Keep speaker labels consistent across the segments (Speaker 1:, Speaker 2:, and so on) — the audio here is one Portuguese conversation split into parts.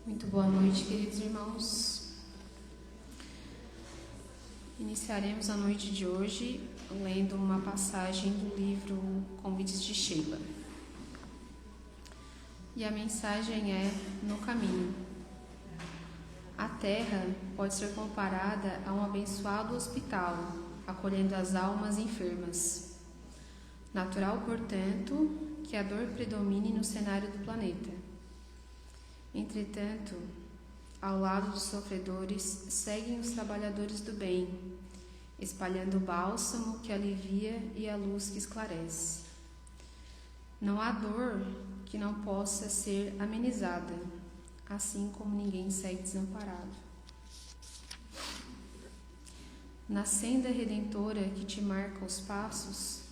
Speaker 1: Muito boa noite, queridos irmãos. Iniciaremos a noite de hoje lendo uma passagem do livro Convites de Sheila. E a mensagem é: no caminho. A terra pode ser comparada a um abençoado hospital, acolhendo as almas enfermas. Natural, portanto, que a dor predomine no cenário do planeta. Entretanto, ao lado dos sofredores, seguem os trabalhadores do bem, espalhando o bálsamo que alivia e a luz que esclarece. Não há dor que não possa ser amenizada, assim como ninguém segue desamparado. Na senda redentora que te marca os passos,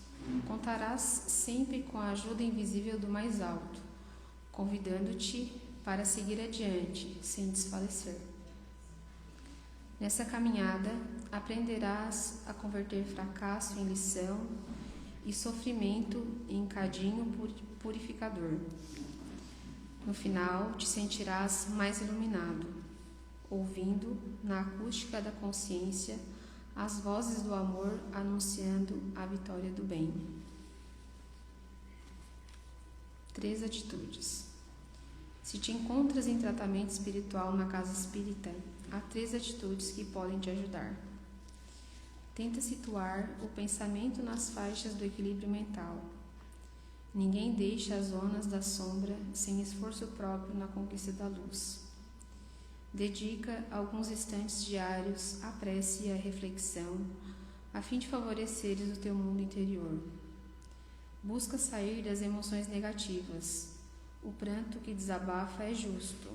Speaker 1: contarás sempre com a ajuda invisível do mais alto, convidando-te para seguir adiante, sem desfalecer. Nessa caminhada, aprenderás a converter fracasso em lição e sofrimento em cadinho purificador. No final, te sentirás mais iluminado, ouvindo, na acústica da consciência, as vozes do amor anunciando a vitória do bem. 3 atitudes. Se te encontras em tratamento espiritual na casa espírita, há 3 atitudes que podem te ajudar. Tenta situar o pensamento nas faixas do equilíbrio mental. Ninguém deixa as zonas da sombra sem esforço próprio na conquista da luz. Dedica alguns instantes diários à prece e à reflexão, a fim de favoreceres o teu mundo interior. Busca sair das emoções negativas. O pranto que desabafa é justo,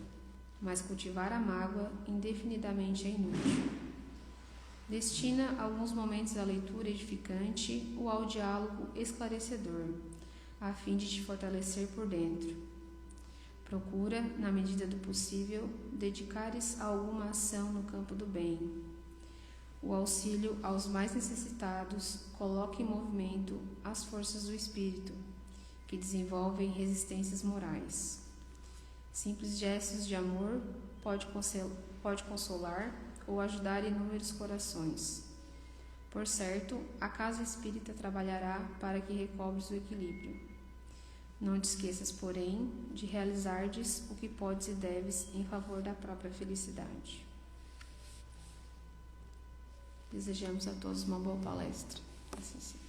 Speaker 1: mas cultivar a mágoa indefinidamente é inútil. Destina alguns momentos à leitura edificante ou ao diálogo esclarecedor, a fim de te fortalecer por dentro. Procura, na medida do possível, dedicares a alguma ação no campo do bem. O auxílio aos mais necessitados coloca em movimento as forças do espírito, que desenvolvem resistências morais. Simples gestos de amor pode consolar ou ajudar inúmeros corações. Por certo, a casa espírita trabalhará para que recobres o equilíbrio. Não te esqueças, porém, de realizardes o que podes e deves em favor da própria felicidade. Desejamos a todos uma boa palestra. Assim seja.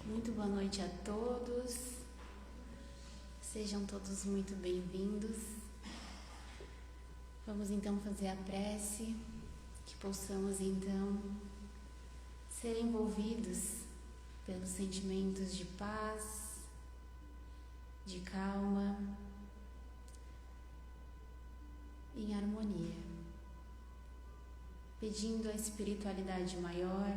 Speaker 2: Muito boa noite a todos, sejam todos muito bem-vindos. Vamos então fazer a prece, que possamos então ser envolvidos pelos sentimentos de paz, de calma, em harmonia, pedindo a espiritualidade maior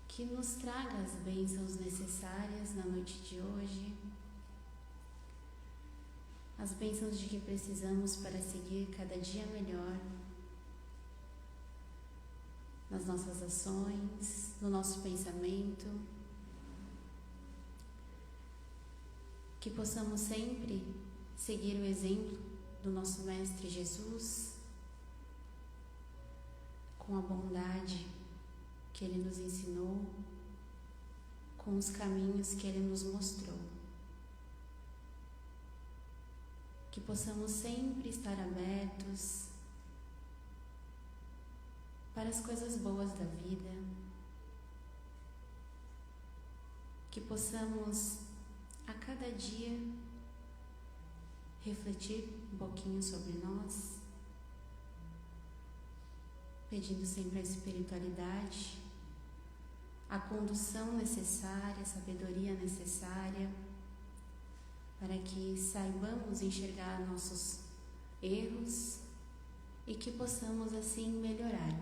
Speaker 2: que nos traga as bênçãos necessárias na noite de hoje, as bênçãos de que precisamos para seguir cada dia melhor nas nossas ações, no nosso pensamento, que possamos sempre seguir o exemplo do nosso Mestre Jesus, com a bondade que Ele nos ensinou, com os caminhos que Ele nos mostrou. Que possamos sempre estar abertos para as coisas boas da vida, que possamos a cada dia refletir um pouquinho sobre nós, pedindo sempre a espiritualidade, a condução necessária, a sabedoria necessária, para que saibamos enxergar nossos erros e que possamos assim melhorar.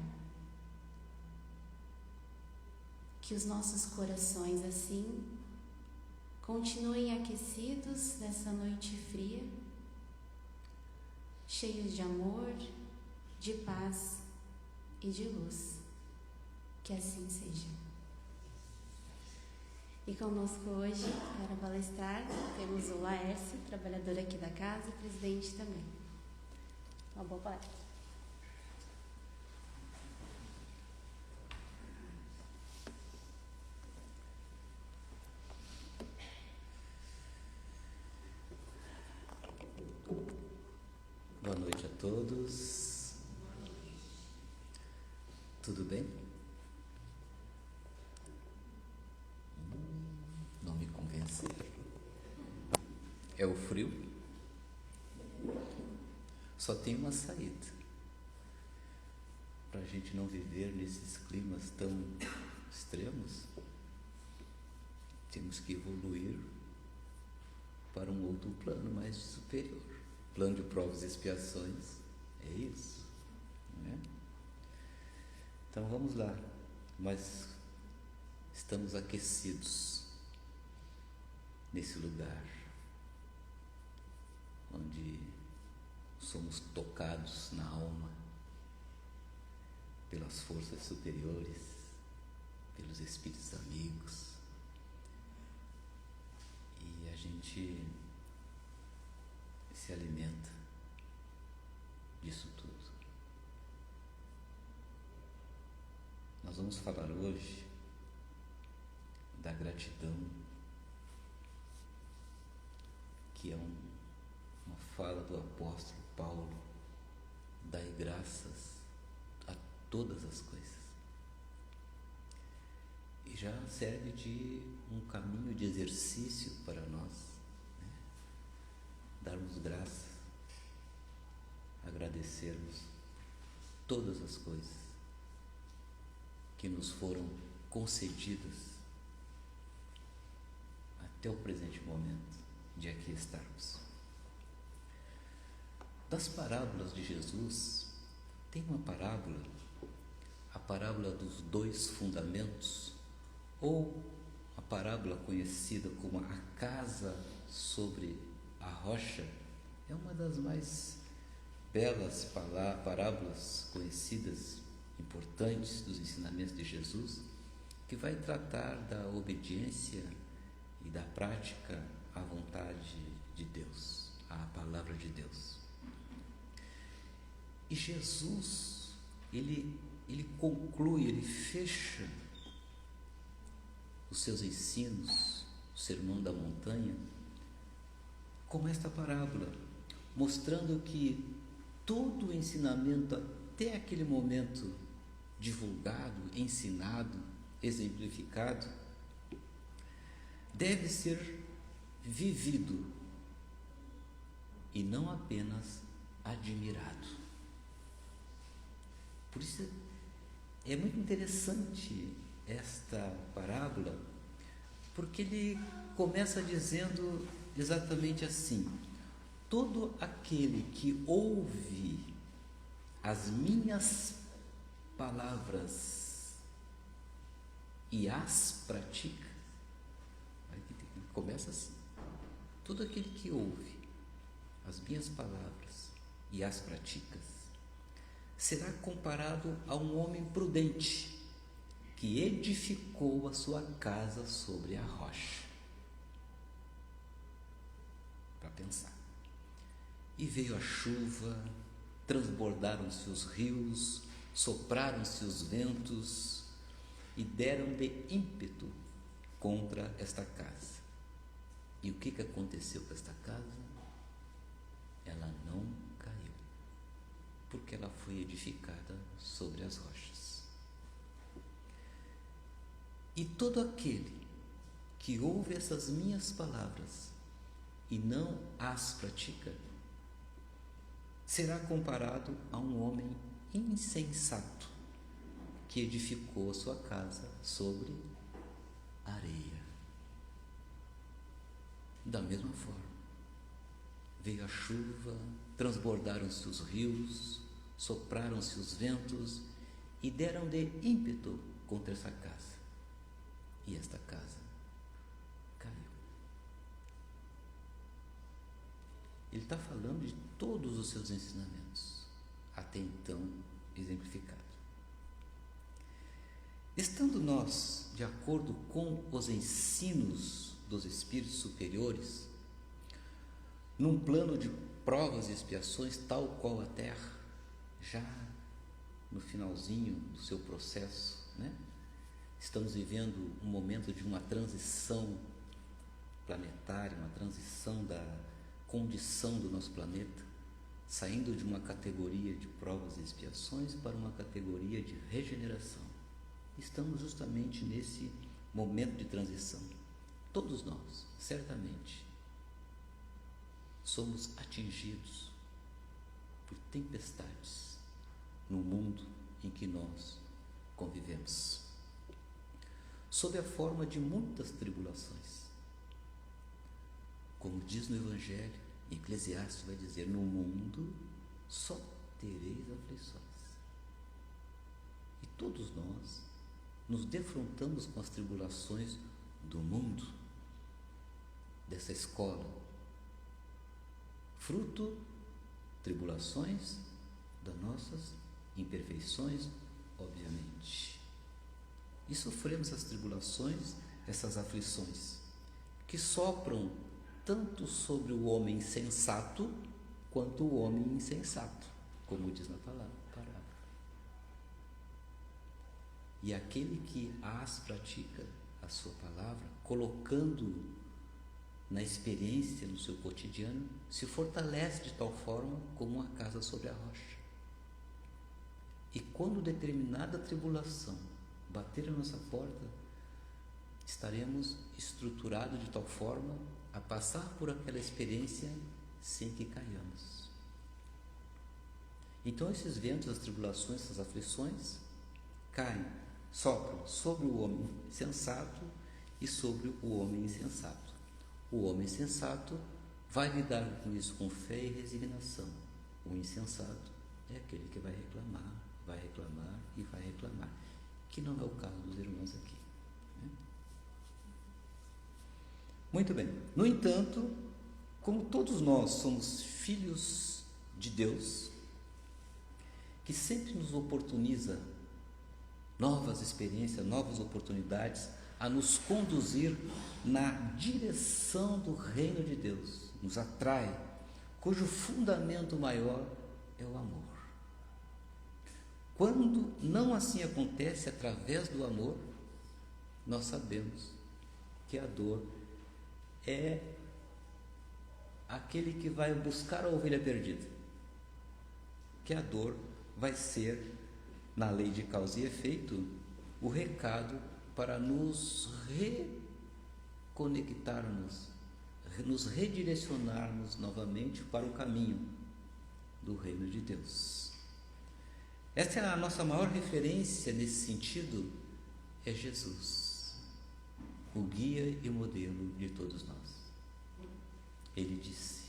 Speaker 2: Que os nossos corações assim continuem aquecidos nessa noite fria, cheios de amor, de paz e de luz. Que assim seja. E conosco hoje, para palestrar, temos o Laércio, trabalhador aqui da casa e presidente também. Uma boa palestra.
Speaker 3: Boa noite a todos. Tudo bem? Não me convenceram. É o frio? Só tem uma saída. Para a gente não viver nesses climas tão extremos, temos que evoluir para um outro plano mais superior. Plano de provas e expiações, é isso, não é? Então vamos lá, mas estamos aquecidos nesse lugar onde somos tocados na alma pelas forças superiores, pelos espíritos amigos, e a gente se alimenta disso tudo. Nós vamos falar hoje da gratidão, que é uma fala do apóstolo Paulo: dai graças a todas as coisas. E já serve de um caminho de exercício para nós, né? Darmos graças, agradecermos todas as coisas que nos foram concedidas até o presente momento de aqui estarmos. Das parábolas de Jesus, tem uma parábola, a parábola dos 2 fundamentos, ou a parábola conhecida como a casa sobre a rocha. É uma das mais belas parábolas conhecidas, importantes dos ensinamentos de Jesus, que vai tratar da obediência e da prática à vontade de Deus, à palavra de Deus. E Jesus, ele conclui, ele fecha os seus ensinos, o Sermão da Montanha, com esta parábola, mostrando que todo o ensinamento até aquele momento divulgado, ensinado, exemplificado, deve ser vivido e não apenas admirado. Por isso é muito interessante esta parábola porque ele começa dizendo exatamente assim: todo aquele que ouve as minhas palavras e as pratica, começa assim, todo aquele que ouve as minhas palavras e as praticas será comparado a um homem prudente que edificou a sua casa sobre a rocha. Para pensar. E veio a chuva, transbordaram-se os rios, sopraram-se os ventos e deram-lhe ímpeto contra esta casa. E o que aconteceu com esta casa? Ela não caiu, porque ela foi edificada sobre as rochas. E todo aquele que ouve essas minhas palavras e não as pratica, será comparado a um homem insensato que edificou a sua casa sobre areia. Da mesma forma, veio a chuva, transbordaram-se os rios, sopraram-se os ventos e deram-lhe ímpeto contra essa casa. E esta casa caiu. Ele está falando de todos os seus ensinamentos, até então exemplificados. Estando nós de acordo com os ensinos dos espíritos superiores, num plano de provas e expiações tal qual a Terra, já no finalzinho do seu processo, né? Estamos vivendo um momento de uma transição planetária, uma transição da condição do nosso planeta, saindo de uma categoria de provas e expiações para uma categoria de regeneração. Estamos justamente nesse momento de transição. Todos nós, certamente, somos atingidos por tempestades no mundo em que nós convivemos, sob a forma de muitas tribulações. Como diz no Evangelho, Eclesiastes vai dizer: no mundo só tereis aflições. E todos nós nos defrontamos com as tribulações do mundo, dessa escola, fruto tribulações das nossas imperfeições, obviamente. E sofremos as tribulações, essas aflições, que sopram tanto sobre o homem sensato quanto o homem insensato, como diz na parábola. E aquele que as pratica, a sua palavra, colocando na experiência, no seu cotidiano, se fortalece de tal forma como uma casa sobre a rocha. E quando determinada tribulação bater a nossa porta, estaremos estruturados de tal forma a passar por aquela experiência sem que caiamos. Então esses ventos, as tribulações, essas aflições caem, sopram sobre o homem sensato e sobre o homem insensato. O homem sensato vai lidar com isso com fé e resignação. O insensato é aquele que vai reclamar e vai reclamar, que não é o caso dos irmãos aqui, né? Muito bem. No entanto, como todos nós somos filhos de Deus, que sempre nos oportuniza novas experiências, novas oportunidades a nos conduzir na direção do reino de Deus, nos atrai, cujo fundamento maior é o amor. Quando não assim acontece através do amor, nós sabemos que a dor é aquele que vai buscar a ovelha perdida, que a dor vai ser, na lei de causa e efeito, o recado para nos reconectarmos, nos redirecionarmos novamente para o caminho do reino de Deus. Essa é a nossa maior referência nesse sentido, é Jesus, o guia e modelo de todos nós. Ele disse: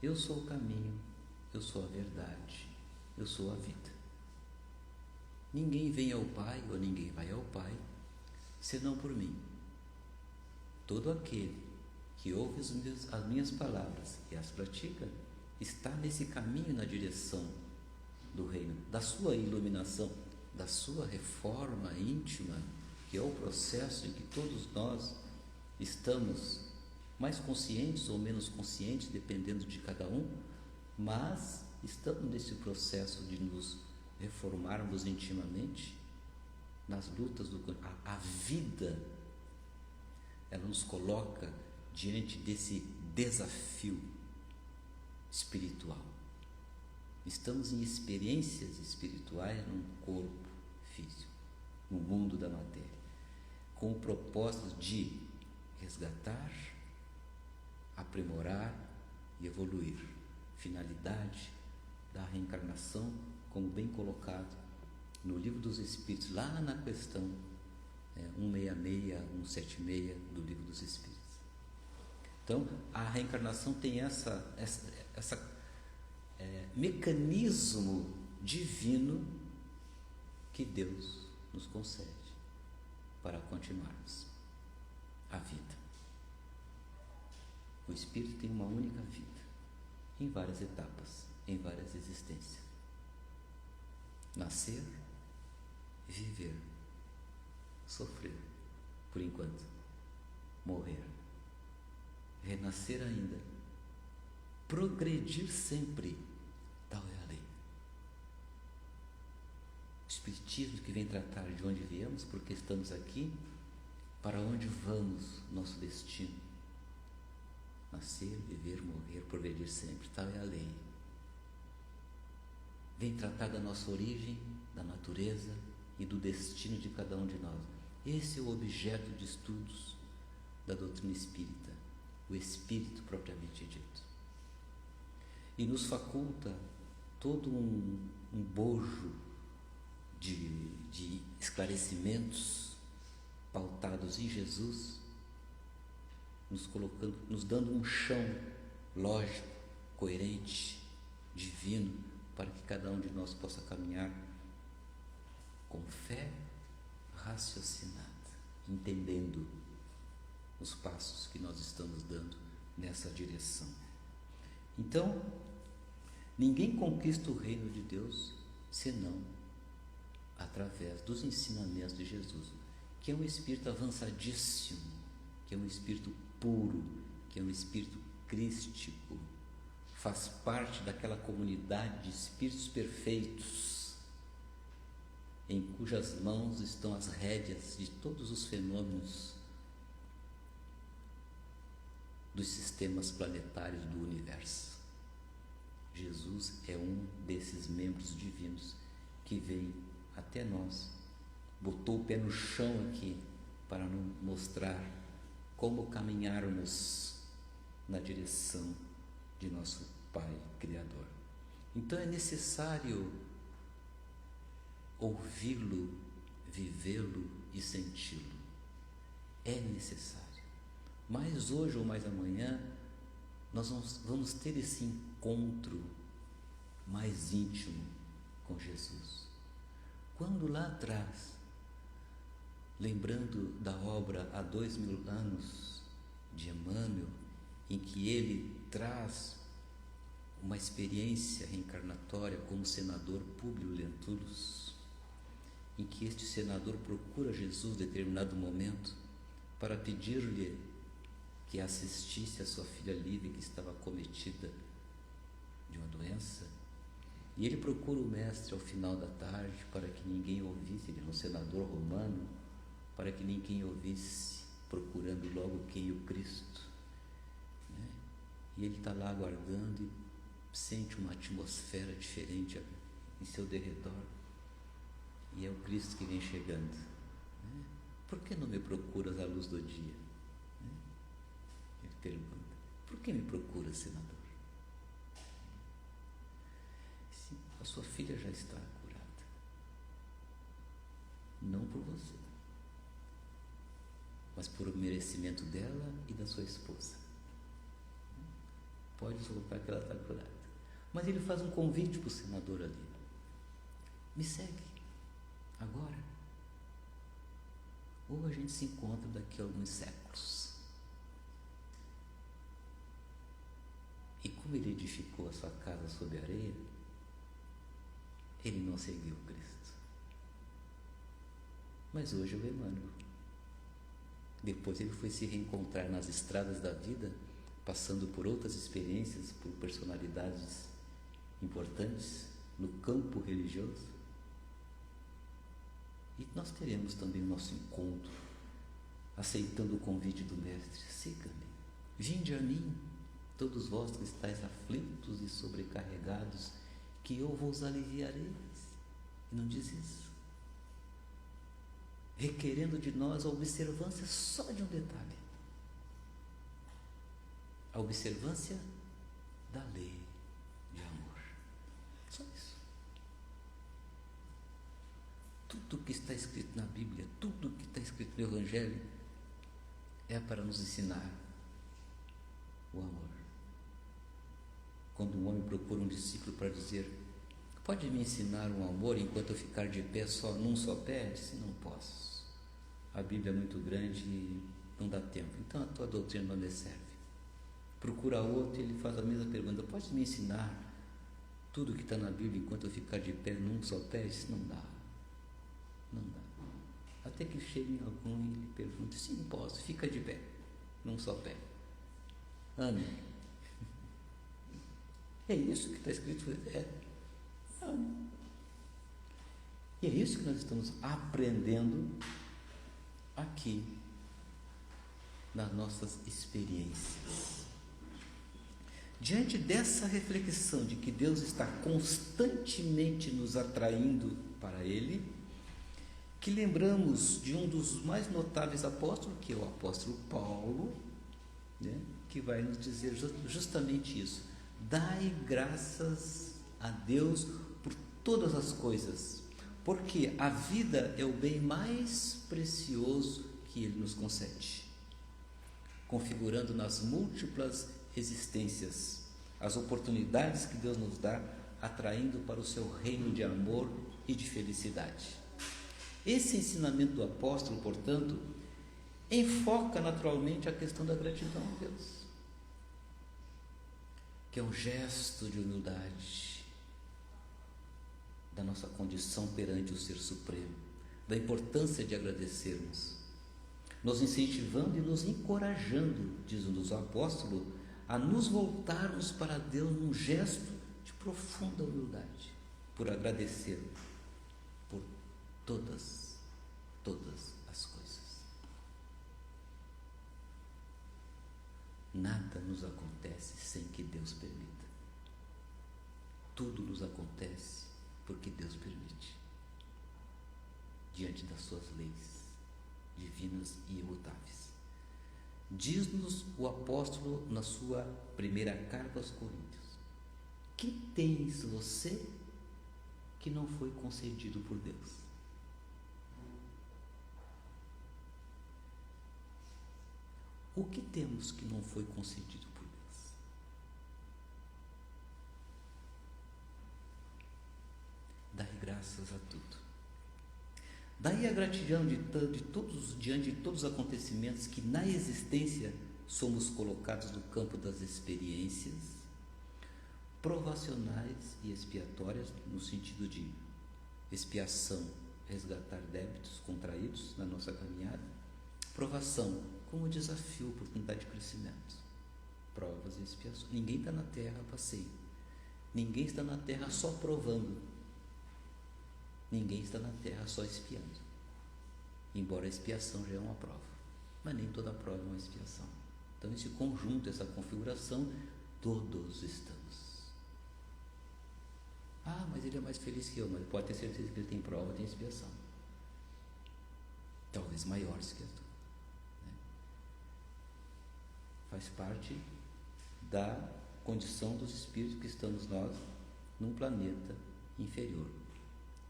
Speaker 3: eu sou o caminho, eu sou a verdade, eu sou a vida. Ninguém vem ao Pai, ou ninguém vai ao Pai, senão por mim. Todo aquele que ouve as minhas palavras e as pratica, está nesse caminho na direção do reino, da sua iluminação, da sua reforma íntima, que é o processo em que todos nós estamos mais conscientes ou menos conscientes, dependendo de cada um, mas estamos nesse processo de nos reformarmos intimamente nas lutas a vida, ela nos coloca diante desse desafio espiritual. Estamos em experiências espirituais num corpo físico, no mundo da matéria, com o propósito de resgatar, aprimorar e evoluir. Finalidade da reencarnação, como bem colocado no Livro dos Espíritos, lá na questão 166, 176 do Livro dos Espíritos. Então, a reencarnação tem essa mecanismo divino que Deus nos concede para continuarmos a vida. O Espírito tem uma única vida, em várias etapas, em várias existências. Nascer, viver, sofrer, por enquanto, morrer, renascer ainda, progredir sempre, tal é a lei. O Espiritismo que vem tratar de onde viemos, porque estamos aqui, para onde vamos, nosso destino. Nascer, viver, morrer, progredir sempre, tal é a lei. Vem tratar da nossa origem, da natureza e do destino de cada um de nós. Esse é o objeto de estudos da doutrina espírita, o espírito propriamente dito. E nos faculta todo um bojo de esclarecimentos pautados em Jesus, nos dando um chão lógico, coerente, divino, para que cada um de nós possa caminhar com fé raciocinada, entendendo os passos que nós estamos dando nessa direção. Então, ninguém conquista o reino de Deus senão através dos ensinamentos de Jesus, que é um espírito avançadíssimo, que é um espírito puro, que é um espírito crístico, faz parte daquela comunidade de espíritos perfeitos, em cujas mãos estão as rédeas de todos os fenômenos dos sistemas planetários do universo. Jesus é um desses membros divinos que veio até nós, botou o pé no chão aqui para nos mostrar como caminharmos na direção de nosso Pai Criador. Então é necessário ouvi-lo, vivê-lo e senti-lo. É necessário. Mas hoje ou mais amanhã nós vamos ter esse encontro mais íntimo com Jesus. Quando lá atrás, lembrando da obra há 2000 anos de Emmanuel, em que ele traz uma experiência reencarnatória como senador Públio Lentulus, em que este senador procura Jesus em determinado momento para pedir-lhe que assistisse a sua filha Lívia, que estava acometida de uma doença, e ele procura o mestre ao final da tarde para que ninguém ouvisse, ele é um senador romano, para que ninguém ouvisse, procurando logo quem? O Cristo, né? E ele está lá aguardando e sente uma atmosfera diferente em seu derredor, e é o Cristo que vem chegando, né? Por que não me procuras à luz do dia? Né? Ele pergunta, por que me procuras, senador? Sim, a sua filha já está curada, não por você, mas por merecimento dela e da sua esposa. Pode soltar que ela está curada. Mas ele faz um convite para o senador ali. Me segue agora. Ou a gente se encontra daqui a alguns séculos. E como ele edificou a sua casa sob a areia, ele não seguiu Cristo. Mas hoje é o Emmanuel. Depois ele foi se reencontrar nas estradas da vida, passando por outras experiências, por personalidades importantes no campo religioso. E nós teremos também o nosso encontro, aceitando o convite do Mestre: siga-me, vinde a mim, todos vós que estáis aflitos e sobrecarregados, que eu vos aliviarei. E não diz isso, requerendo de nós a observância só de um detalhe: a observância da lei de amor. Só isso. Tudo que está escrito na Bíblia, tudo que está escrito no Evangelho é para nos ensinar o amor. Quando um homem procura um discípulo para dizer: pode me ensinar um amor enquanto eu ficar de pé só num só pé? Ele disse: não posso. A Bíblia é muito grande e não dá tempo. Então a tua doutrina não lhe serve. Procura outro e ele faz a mesma pergunta: pode me ensinar tudo que está na Bíblia enquanto eu ficar de pé num só pé? Ele disse: não dá. Não dá. Até que chegue em algum e ele pergunta: sim, posso, fica de pé, num só pé. Ame. É isso que está escrito? É. Ame. E é isso que nós estamos aprendendo aqui nas nossas experiências. Diante dessa reflexão de que Deus está constantemente nos atraindo para Ele, que lembramos de um dos mais notáveis apóstolos, que é o apóstolo Paulo, né, que vai nos dizer justamente isso: dai graças a Deus por todas as coisas, porque a vida é o bem mais precioso que Ele nos concede, configurando nas múltiplas existências as oportunidades que Deus nos dá, atraindo para o seu reino de amor e de felicidade. Esse ensinamento do apóstolo, portanto, enfoca naturalmente a questão da gratidão a Deus, que é um gesto de humildade da nossa condição perante o Ser Supremo, da importância de agradecermos, nos incentivando e nos encorajando, diz-nos o apóstolo, a nos voltarmos para Deus num gesto de profunda humildade, por agradecer por todas as coisas. Nada nos acontece sem que Deus permita. Tudo nos acontece porque Deus permite, diante das suas leis divinas e imutáveis. Diz-nos o apóstolo na sua primeira carta aos Coríntios: que tens você que não foi concedido por Deus? O que temos que não foi concedido por Deus? Dai graças a tudo. Daí a gratidão diante de todos os acontecimentos que na existência somos colocados no campo das experiências provacionais e expiatórias, no sentido de expiação, resgatar débitos contraídos na nossa caminhada, provação como desafio, oportunidade de crescimento, provas e expiações. Ninguém está na terra a passeio, ninguém está na terra só provando, ninguém está na terra só expiando, embora a expiação já é uma prova, mas nem toda prova é uma expiação. Então esse conjunto, essa configuração, todos estamos. Ah, mas ele é mais feliz que eu, mas pode ter certeza que ele tem prova, tem expiação, talvez maiores que a tua. Faz parte da condição dos espíritos que estamos nós num planeta inferior.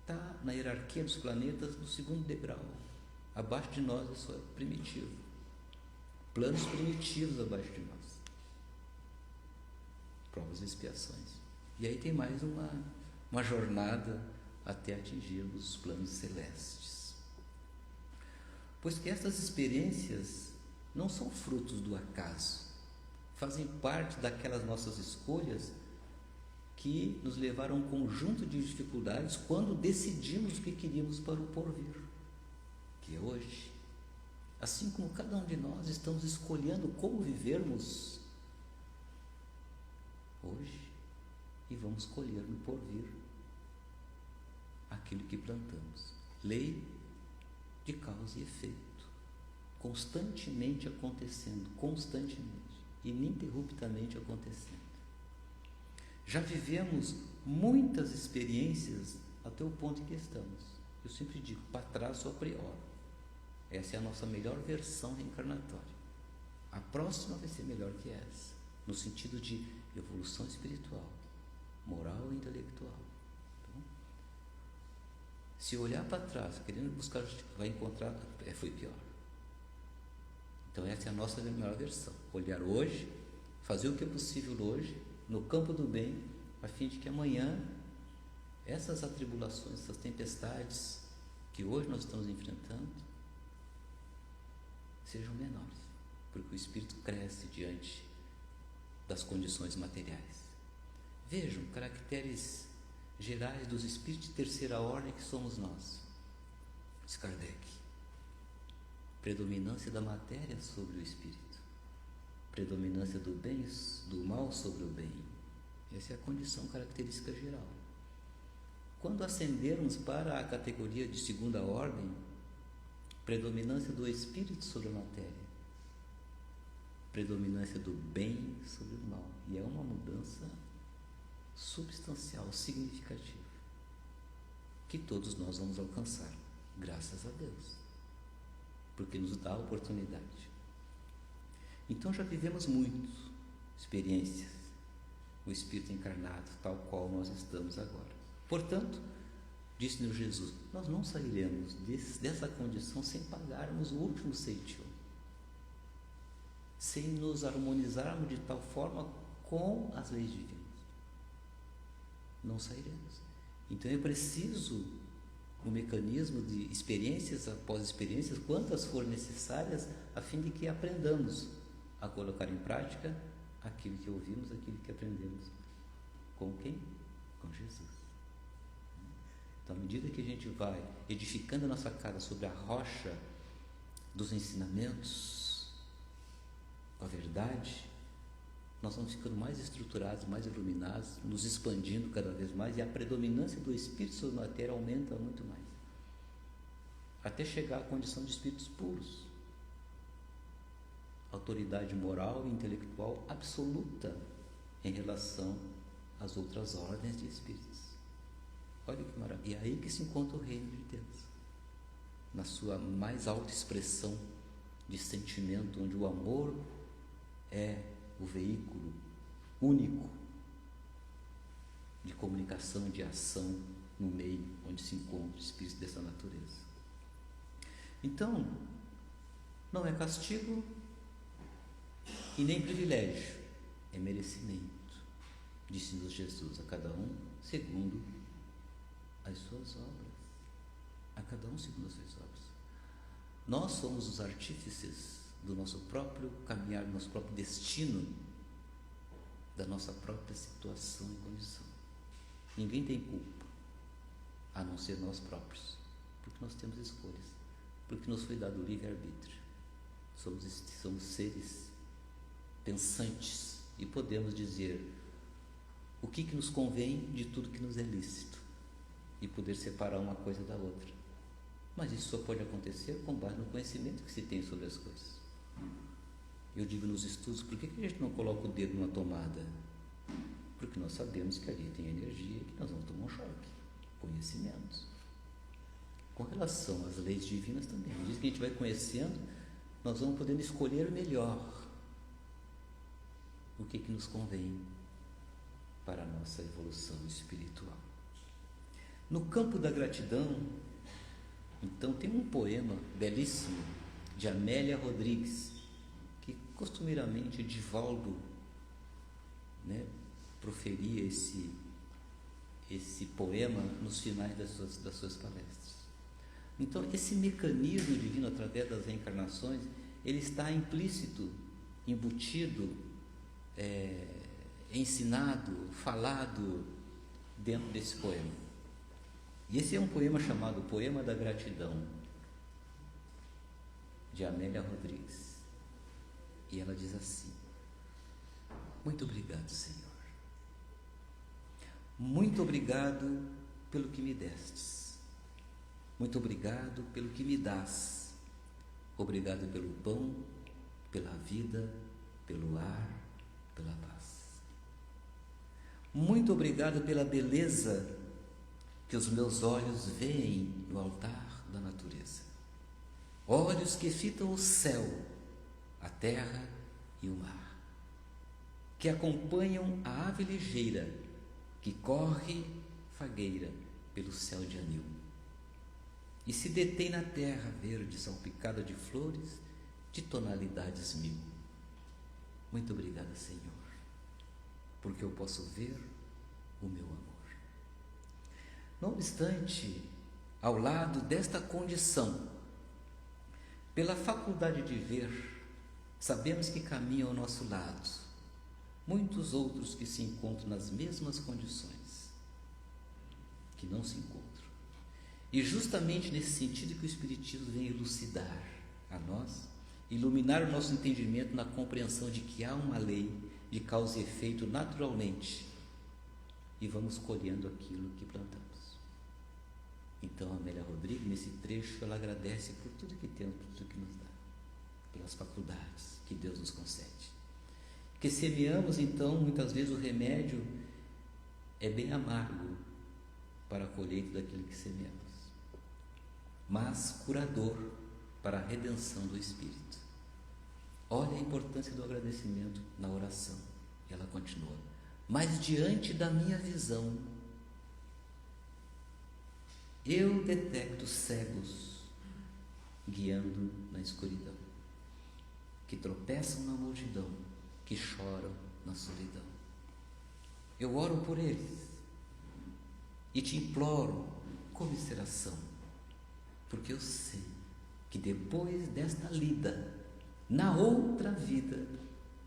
Speaker 3: Está na hierarquia dos planetas no segundo degrau. Abaixo de nós é só primitivo. planos primitivos abaixo de nós, provas e expiações. E aí tem mais uma jornada até atingirmos os planos celestes. Pois que estas experiências não são frutos do acaso, fazem parte daquelas nossas escolhas que nos levaram a um conjunto de dificuldades quando decidimos o que queríamos para o porvir, que é hoje. Assim como cada um de nós estamos escolhendo como vivermos hoje, e vamos colher no porvir aquilo que plantamos. Lei de causa e efeito, constantemente acontecendo, ininterruptamente acontecendo. Já vivemos muitas experiências até o ponto em que estamos. Eu sempre digo, para trás ou a priori. Essa é a nossa melhor versão reencarnatória. A próxima vai ser melhor que essa, no sentido de evolução espiritual, moral e intelectual. Então, se olhar para trás, querendo buscar, vai encontrar, foi pior. Então essa é a nossa melhor versão. Olhar hoje, fazer o que é possível hoje, no campo do bem, a fim de que amanhã essas atribulações, essas tempestades que hoje nós estamos enfrentando sejam menores, porque o espírito cresce diante das condições materiais. Vejam, caracteres gerais dos espíritos de terceira ordem que somos nós. Diz Kardec: predominância da matéria sobre o espírito, predominância do bem, do mal sobre o bem. Essa é a condição característica geral. Quando ascendermos para a categoria de segunda ordem, predominância do espírito sobre a matéria, predominância do bem sobre o mal. E é uma mudança substancial, significativa, que todos nós vamos alcançar, graças a Deus, porque nos dá a oportunidade. Então já vivemos muitas experiências, o Espírito encarnado, tal qual nós estamos agora. Portanto, disse-nos Jesus, nós não sairemos dessa condição sem pagarmos o último ceitil, sem nos harmonizarmos de tal forma com as leis divinas. Não sairemos. Então é preciso um mecanismo de experiências após experiências, quantas forem necessárias, a fim de que aprendamos a colocar em prática aquilo que ouvimos, aquilo que aprendemos. Com quem? Com Jesus. Então, à medida que a gente vai edificando a nossa casa sobre a rocha dos ensinamentos, com a verdade, nós vamos ficando mais estruturados, mais iluminados, nos expandindo cada vez mais, e a predominância do espírito sobre a matéria aumenta muito mais, até chegar à condição de espíritos puros, autoridade moral e intelectual absoluta em relação às outras ordens de espíritos. Olha que maravilha! E é aí que se encontra o reino de Deus, na sua mais alta expressão de sentimento, onde o amor é o veículo único de comunicação, de ação no meio onde se encontra o espírito dessa natureza. Então, não é castigo e nem privilégio, é merecimento, disse-nos Jesus, a cada um segundo as suas obras, a cada um segundo as suas obras. Nós somos os artífices do nosso próprio caminhar, do nosso próprio destino, da nossa própria situação e condição. Ninguém tem culpa, a não ser nós próprios, porque nós temos escolhas, porque nos foi dado o livre-arbítrio. Somos seres pensantes e podemos dizer o que nos convém de tudo que nos é lícito e poder separar uma coisa da outra. Mas isso só pode acontecer com base no conhecimento que se tem sobre as coisas. Eu digo nos estudos, por que a gente não coloca o dedo numa tomada? Porque nós sabemos que ali tem energia e que nós vamos tomar um choque. Conhecimentos. Com relação às leis divinas também, à medida que a gente vai conhecendo, nós vamos podendo escolher melhor o que nos convém para a nossa evolução espiritual. No campo da gratidão, então, tem um poema belíssimo de Amélia Rodrigues, costumeiramente Divaldo, né, proferia esse poema nos finais das suas palestras. Então, esse mecanismo divino através das reencarnações, ele está implícito, embutido, ensinado, falado dentro desse poema. E esse é um poema chamado Poema da Gratidão, de Amélia Rodrigues. E ela diz assim: muito obrigado, Senhor. Muito obrigado pelo que me destes. Muito obrigado pelo que me dás. Obrigado pelo pão, pela vida, pelo ar, pela paz. Muito obrigado pela beleza que os meus olhos veem no altar da natureza. Olhos que fitam o céu, a terra e o mar, que acompanham a ave ligeira que corre fagueira pelo céu de anil e se detém na terra verde salpicada de flores de tonalidades mil. Muito obrigado, Senhor, porque eu posso ver o meu amor. Não obstante, ao lado desta condição, pela faculdade de ver, sabemos que caminham ao nosso lado muitos outros que se encontram nas mesmas condições, que não se encontram. E justamente nesse sentido que o Espiritismo vem elucidar a nós, iluminar o nosso entendimento na compreensão de que há uma lei de causa e efeito naturalmente, e vamos colhendo aquilo que plantamos. Então, a Amélia Rodrigues, nesse trecho, ela agradece por tudo que temos, por tudo que nos dá, pelas faculdades que Deus nos concede. Porque semeamos, então, muitas vezes o remédio é bem amargo para a colheita daquilo que semeamos, mas curador para a redenção do espírito. Olha a importância do agradecimento na oração. E ela continua: mas diante da minha visão, eu detecto cegos guiando na escuridão, que tropeçam na multidão, que choram na solidão. Eu oro por eles e te imploro commiseração, porque eu sei que depois desta lida, na outra vida,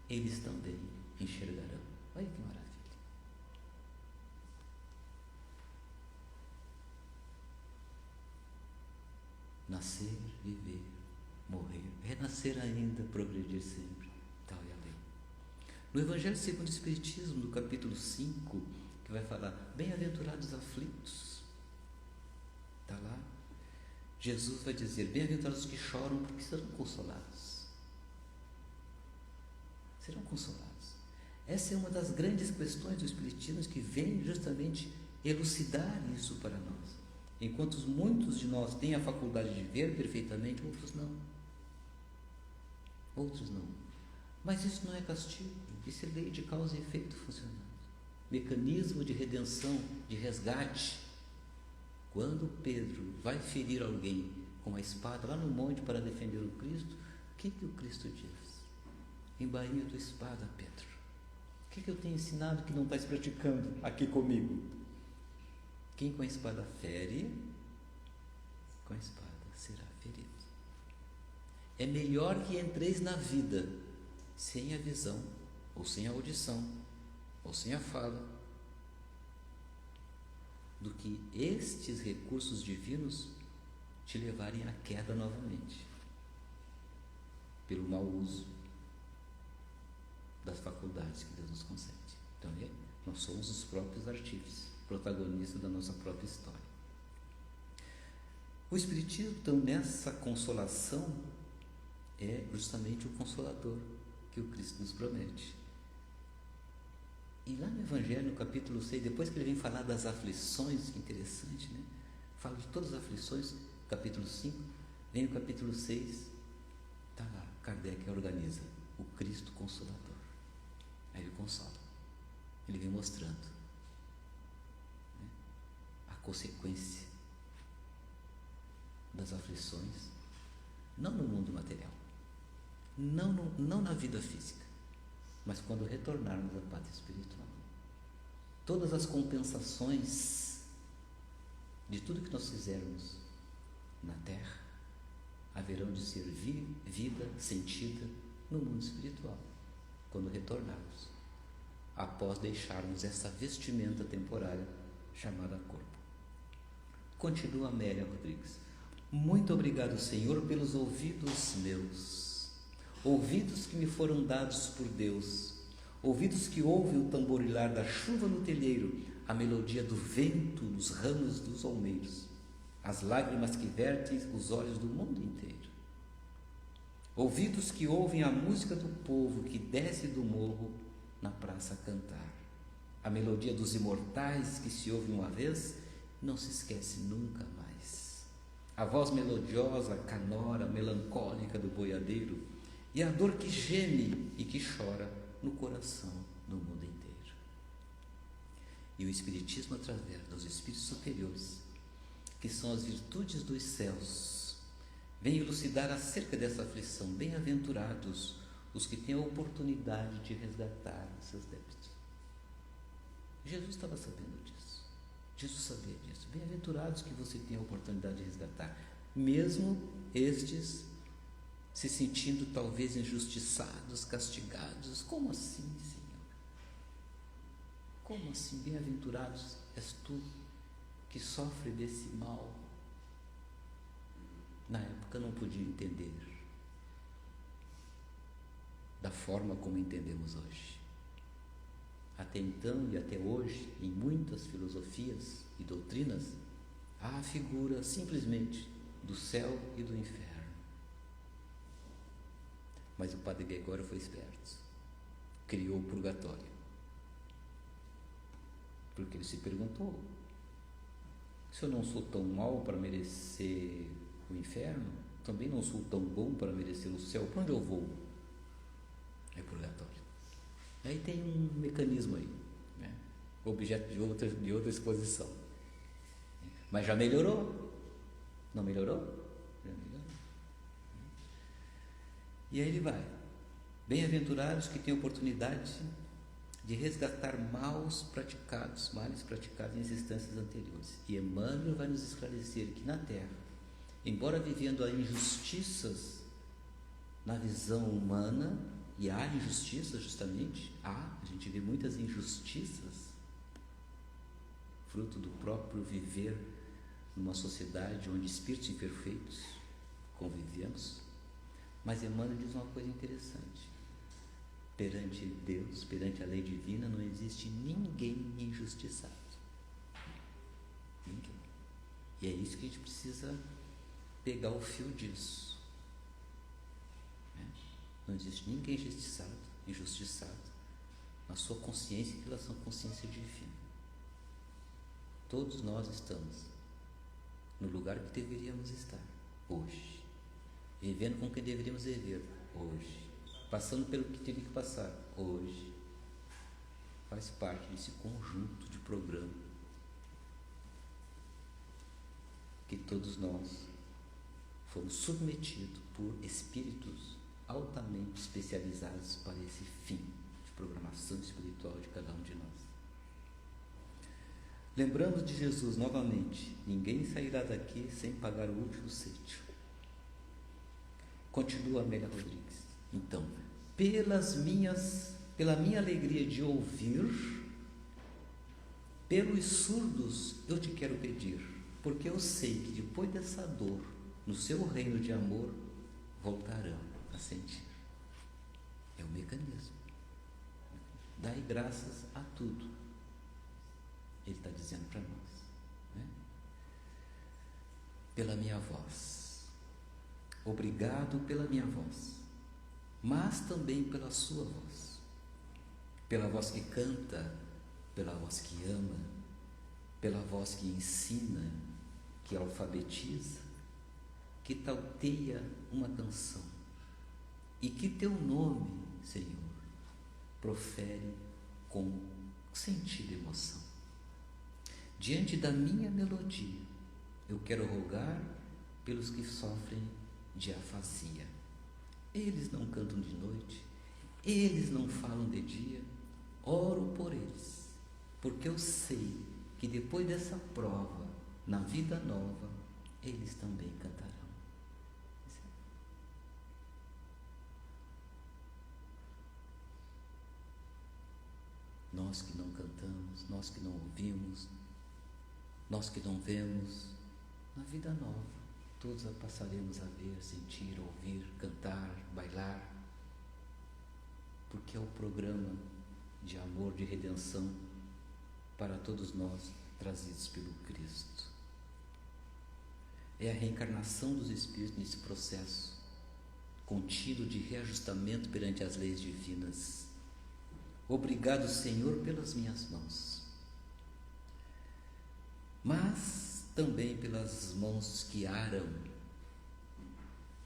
Speaker 3: eles também enxergarão. Olha que maravilha. Nascer, viver, morrer, renascer ainda, progredir sempre, tal e além. No Evangelho segundo o Espiritismo, no capítulo 5, que vai falar, bem-aventurados aflitos, está lá, Jesus vai dizer, bem-aventurados que choram, porque serão consolados. Serão consolados. Essa é uma das grandes questões do Espiritismo, que vem justamente elucidar isso para nós. Enquanto muitos de nós têm a faculdade de ver perfeitamente, outros não. Outros não. Mas isso não é castigo, isso é lei de causa e efeito funcionando. Mecanismo de redenção, de resgate. Quando Pedro vai ferir alguém com a espada lá no monte para defender o Cristo, o que o Cristo diz? Embainha tua espada, Pedro. O que eu tenho ensinado que não estás praticando aqui comigo? Quem com a espada fere, com a espada será ferido. É melhor que entreis na vida sem a visão, ou sem a audição, ou sem a fala, do que estes recursos divinos te levarem à queda novamente, pelo mau uso das faculdades que Deus nos concede. Então, nós somos os próprios artífices, protagonistas da nossa própria história. O Espiritismo, então, nessa consolação, é justamente o Consolador que o Cristo nos promete. E lá no Evangelho, no capítulo 6, depois que ele vem falar das aflições, que interessante, né? Fala de todas as aflições, capítulo 5, vem no capítulo 6, está lá, Kardec organiza o Cristo Consolador. Aí ele consola. Ele vem mostrando, né, a consequência das aflições, não no mundo material, não na vida física, mas quando retornarmos à pátria espiritual. Todas as compensações de tudo que nós fizermos na Terra haverão de ser vida sentida no mundo espiritual, quando retornarmos, após deixarmos essa vestimenta temporária chamada corpo. Continua Amélia Rodrigues. Muito obrigado, Senhor, pelos ouvidos meus, ouvidos que me foram dados por Deus, ouvidos que ouvem o tamborilar da chuva no telheiro, a melodia do vento nos ramos dos olmeiros, as lágrimas que vertem os olhos do mundo inteiro. Ouvidos que ouvem a música do povo que desce do morro na praça a cantar, a melodia dos imortais que se ouve uma vez e não se esquece nunca mais, a voz melodiosa, canora, melancólica do boiadeiro e a dor que geme e que chora no coração do mundo inteiro. E o Espiritismo, através dos espíritos superiores, que são as virtudes dos céus, vem elucidar acerca dessa aflição. Bem-aventurados os que têm a oportunidade de resgatar os seus débitos. Jesus estava sabendo disso. Jesus sabia disso. Bem-aventurados que você tem a oportunidade de resgatar, mesmo estes se sentindo talvez injustiçados, castigados. Como assim, Senhor? Como assim? Bem-aventurados és tu que sofre desse mal. Na época não podia entender da forma como entendemos hoje. Até então e até hoje, em muitas filosofias e doutrinas, há a figura simplesmente do céu e do inferno. Mas o Padre Gregório foi esperto, criou o purgatório, porque ele se perguntou: se eu não sou tão mau para merecer o inferno, também não sou tão bom para merecer o céu, para onde eu vou? É purgatório. Aí tem um mecanismo aí, né? Objeto de outra exposição. Mas já melhorou? Não melhorou? Já melhorou. E aí ele vai: bem-aventurados que têm oportunidade de resgatar males praticados em existências anteriores. E Emmanuel vai nos esclarecer que na Terra, embora vivendo a injustiças na visão humana, e há injustiças justamente, a gente vê muitas injustiças, fruto do próprio viver numa sociedade onde espíritos imperfeitos convivemos. Mas Emmanuel diz uma coisa interessante: perante Deus, perante a lei divina, não existe ninguém injustiçado. Ninguém. E é isso que a gente precisa pegar o fio disso. Não existe ninguém injustiçado na sua consciência em relação à consciência divina. Todos nós estamos no lugar que deveríamos estar hoje, vivendo com quem deveríamos viver hoje, passando pelo que teve que passar hoje. Faz parte desse conjunto de programa que todos nós fomos submetidos por espíritos altamente especializados para esse fim de programação espiritual de cada um de nós. Lembrando de Jesus novamente: ninguém sairá daqui sem pagar o último sítio. Continua Amélia Rodrigues. Então, pela minha alegria de ouvir, pelos surdos eu te quero pedir, porque eu sei que depois dessa dor, no seu reino de amor, voltarão a sentir. É o mecanismo. Dai graças a tudo. Ele está dizendo para nós, né? Pela minha voz. Obrigado pela minha voz, mas também pela sua voz. Pela voz que canta, pela voz que ama, pela voz que ensina, que alfabetiza, que tauteia uma canção, e que teu nome, Senhor, profere com sentido e emoção. Diante da minha melodia, eu quero rogar pelos que sofrem de afasia, eles não cantam de noite, eles não falam de dia. Oro por eles, porque eu sei que depois dessa prova, na vida nova, eles também cantarão. Nós que não cantamos, nós que não ouvimos, nós que não vemos, na vida nova, todos a passaremos a ver, sentir, ouvir, cantar, bailar, porque é o programa de amor, de redenção para todos nós, trazidos pelo Cristo. É a reencarnação dos Espíritos nesse processo contínuo de reajustamento perante as leis divinas. Obrigado, Senhor, pelas minhas mãos, mas também pelas mãos que aram,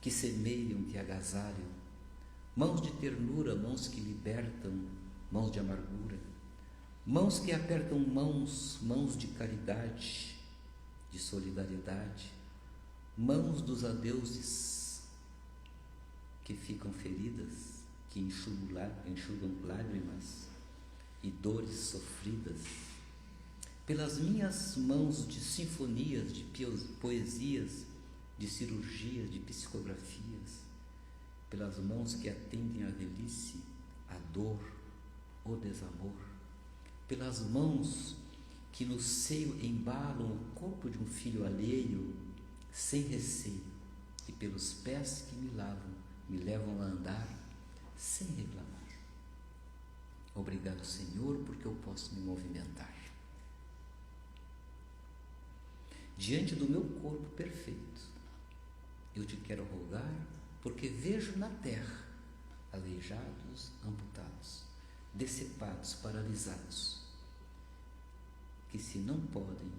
Speaker 3: que semeiam, que agasalham, mãos de ternura, mãos que libertam, mãos de amargura, mãos que apertam mãos de caridade, de solidariedade, mãos dos adeuses que ficam feridas, que enxugam lágrimas e dores sofridas, pelas minhas mãos de sinfonias, de poesias, de cirurgias, de psicografias, pelas mãos que atendem à velhice, à dor, o desamor, pelas mãos que no seio embalam o corpo de um filho alheio, sem receio, e pelos pés que me levam a andar sem reclamar. Obrigado, Senhor, porque eu posso me movimentar diante do meu corpo perfeito. Eu te quero rogar, porque vejo na terra aleijados, amputados, decepados, paralisados, que se não podem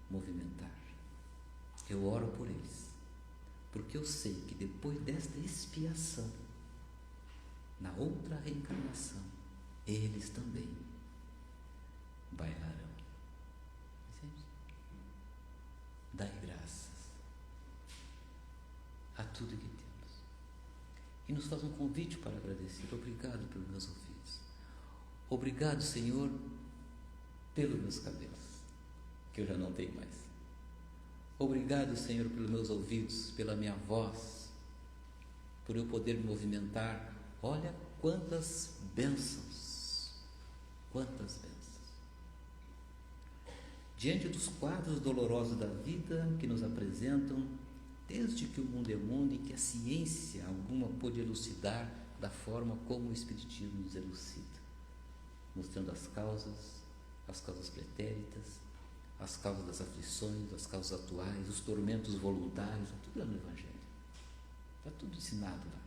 Speaker 3: movimentar. Eu oro por eles, porque eu sei que depois desta expiação, na outra reencarnação, eles também bailarão. Dai graças a tudo que temos. E nos faz um convite para agradecer. Obrigado pelos meus ouvidos. Obrigado, Senhor, pelos meus cabelos, que eu já não tenho mais. Obrigado, Senhor, pelos meus ouvidos, pela minha voz, por eu poder me movimentar. Olha quantas bênçãos, quantas bênçãos. Diante dos quadros dolorosos da vida que nos apresentam, desde que o mundo é mundo e que a ciência alguma pôde elucidar da forma como o Espiritismo nos elucida, mostrando as causas pretéritas, as causas das aflições, as causas atuais, os tormentos voluntários, tudo lá no Evangelho. Está tudo ensinado lá.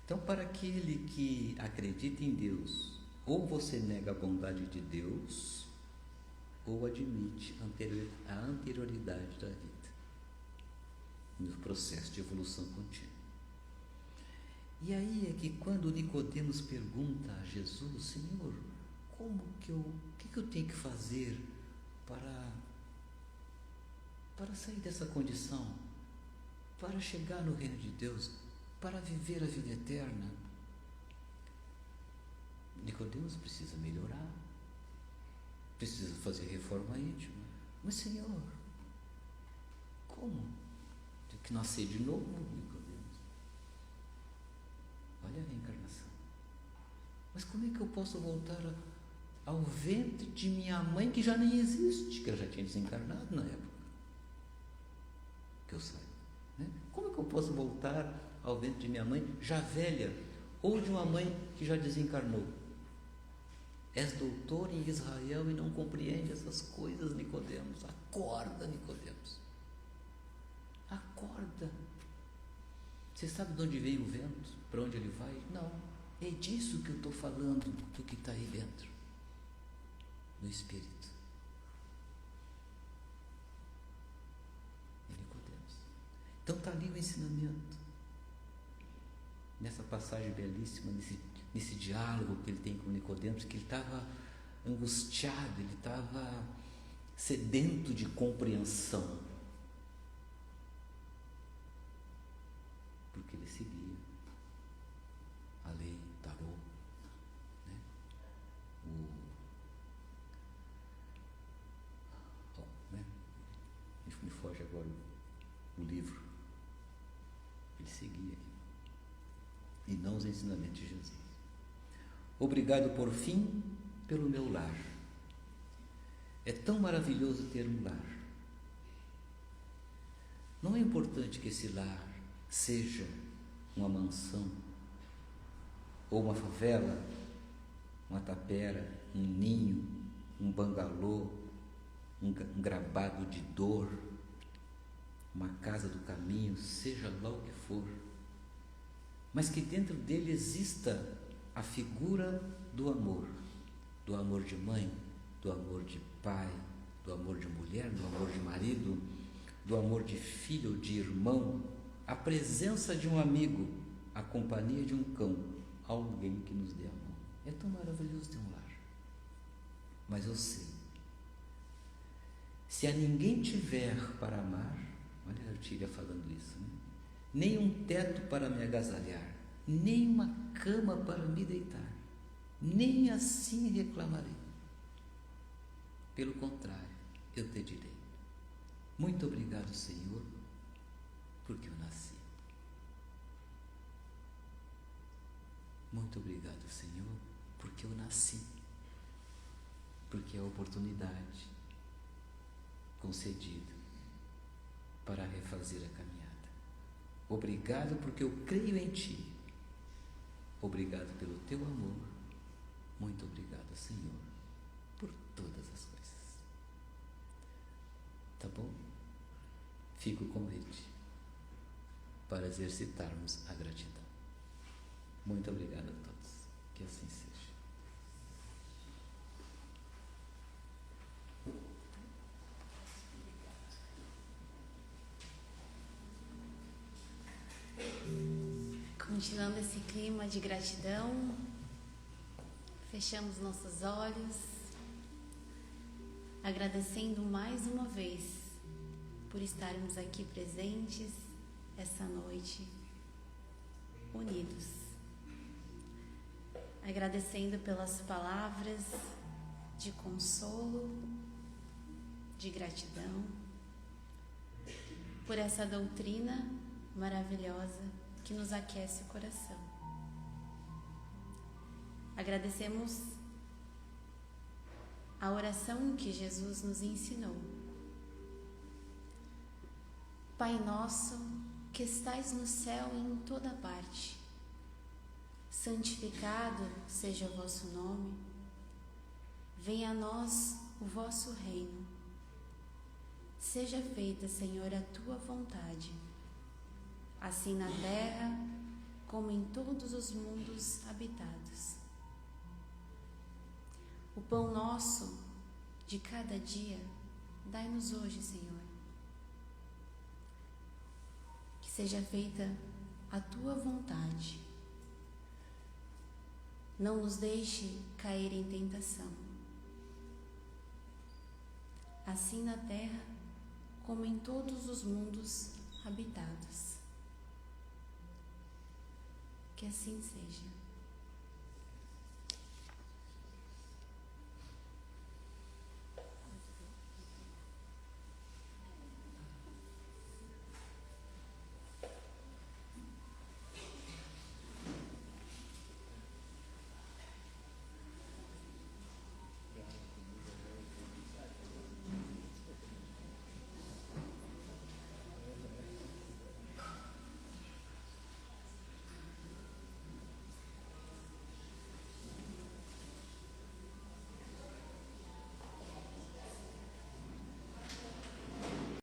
Speaker 3: Então, para aquele que acredita em Deus, ou você nega a bondade de Deus, ou admite a anterioridade da vida, no processo de evolução contínua. E aí é que quando Nicodemos pergunta a Jesus, Senhor, o que eu tenho que fazer para sair dessa condição, para chegar no reino de Deus, para viver a vida eterna? Nicodemos precisa melhorar, precisa fazer reforma íntima. Mas, Senhor, como? Tem que nascer de novo, Nicodemos. Olha a reencarnação. Mas como é que eu posso voltar ao ventre de minha mãe, que já nem existe, que ela já tinha desencarnado na época que eu saí, né? Como é que eu posso voltar ao ventre de minha mãe, já velha, ou de uma mãe que já desencarnou? És doutor em Israel e não compreende essas coisas, Nicodemos. Acorda, Nicodemos. Acorda. Você sabe de onde veio o vento? Para onde ele vai? Não. É disso que eu estou falando, do que está aí dentro, no Espírito. É Nicodemos. Então está ali o ensinamento. Nessa passagem belíssima, nesse diálogo que ele tem com Nicodemos, que ele estava angustiado, ele estava sedento de compreensão, porque ele seguia agora o livro. Ele seguia e não os ensinamentos de Jesus. Obrigado, por fim, pelo meu lar. É tão maravilhoso ter um lar. Não é importante que esse lar seja uma mansão, ou uma favela, uma tapera, um ninho, um bangalô, um gravado de dor, uma casa do caminho, seja lá o que for, mas que dentro dele exista a figura do amor de mãe, do amor de pai, do amor de mulher, do amor de marido, do amor de filho ou de irmão, a presença de um amigo, a companhia de um cão, alguém que nos dê a mão. É tão maravilhoso ter um lar. Mas eu sei, se a ninguém tiver para amar, olha a Artília falando isso, né? Nem um teto para me agasalhar, nem uma cama para me deitar, nem assim reclamarei. Pelo contrário, eu te direi: muito obrigado, Senhor, porque eu nasci. Muito obrigado, Senhor, porque eu nasci. Porque é a oportunidade concedida para refazer a caminhada. Obrigado porque eu creio em Ti. Obrigado pelo Teu amor. Muito obrigado, Senhor, por todas as coisas. Tá bom? Fica o convite para exercitarmos a gratidão. Muito obrigado a todos. Que assim seja.
Speaker 2: Continuando esse clima de gratidão, fechamos nossos olhos, agradecendo mais uma vez por estarmos aqui presentes essa noite, unidos. Agradecendo pelas palavras de consolo, de gratidão, por essa doutrina maravilhosa que nos aquece o coração. Agradecemos a oração que Jesus nos ensinou. Pai nosso, que estais no céu e em toda parte, santificado seja o vosso nome. Venha a nós o vosso reino. Seja feita, Senhor, a tua vontade, assim na terra como em todos os mundos habitados. O pão nosso de cada dia dai-nos hoje, Senhor. Que seja feita a tua vontade. Não nos deixe cair em tentação, assim na terra como em todos os mundos habitados. Que assim seja.